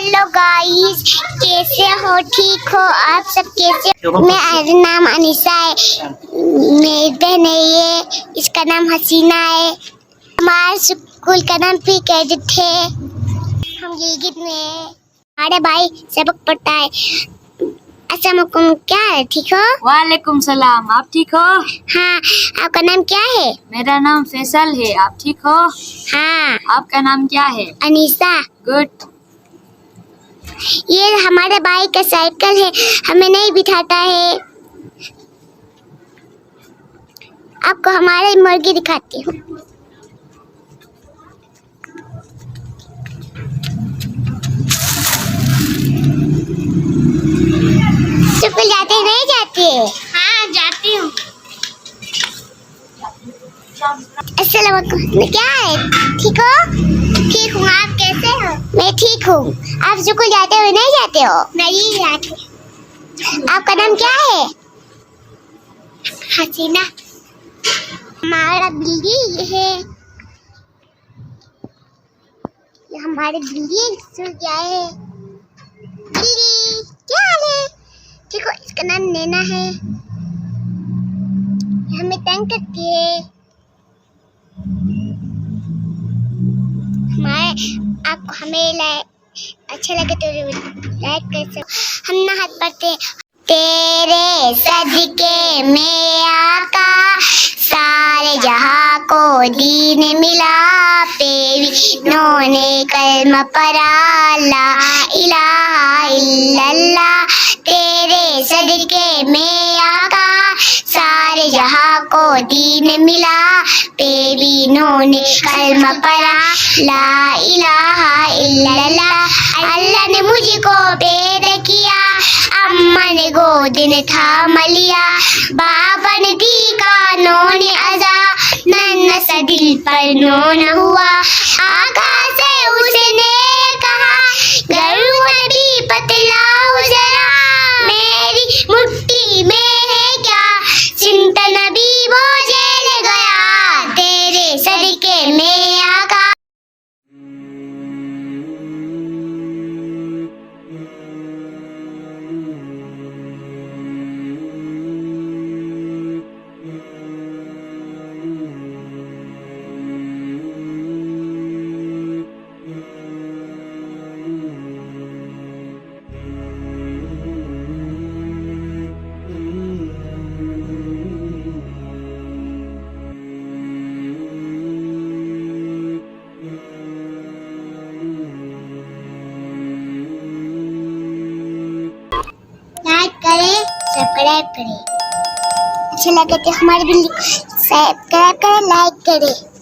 Hello guys, कैसे हो? ठीक हो आप सब? कैसे? मेरा नाम अनीसा है, मेरी बहन है ये, इसका नाम हसीना है। हमारे स्कूल का नाम प्री कैडेट है। हम गिलगित में है। हमारे भाई सबक पढ़ता है। अस्सलाम वालेकुम, क्या है? ठीक हो? वालेकुम सलाम, आप ठीक हो? हाँ। आपका नाम क्या है? मेरा नाम फैसल है, आप ठीक हो? हाँ। आपका नाम क्या है? अनीसा। गुड। ये हमारे भाई का साइकिल है, हमें नहीं बिठाता है। आपको हमारे मुर्गी दिखाती हूँ। स्कूल जाते नहीं जाते? हाँ जाती हूँ। अस्सलाम वालेकुम, क्या है? ठीक हो? ठीक हूँ, आप कैसे हो? मैं ठीक हूँ। आप स्कूल जाते हो नहीं जाते हो? नहीं जाते। आपका नाम क्या है? हसीना। हमारा बिल्ली ये है, ये हमारे बिल्ली सो गया है। बिल्ली क्या हाल है? ठीक हो? इसका नाम नैना है, हमें तंग करती है। आपको हमें अच्छा लगे तो लाइक कर सकते। हम नहात पढ़ते। तेरे सदके में आका सारे जहां को दीन मिला, पेरी ने कलमा पढ़ा ला इलाहा इल्लल्लाह। तेरे सदके में आका सारे जहां को दीन मिला, पेरीनों ने कलमा पढ़ा ला इलाहा इल्लल्लाह। अल्लाह ने मुझको पैदा किया, अम्मा ने गोद ने थाम लिया, बाबा ने दी कानों ने अज़ा, नन्हा सा दिल पर नो न हुआ। आका से उसने कहा, गरू नबी बतलाओ जरा, मेरी मुट्ठी में है क्या चिंता नबी वो जेल गया, तेरे सदके में आका। लाइक करें, सब्सक्राइब करें। अच्छा लगे तो हमारे बिल्ली को सब्सक्राइब करें, लाइक करें।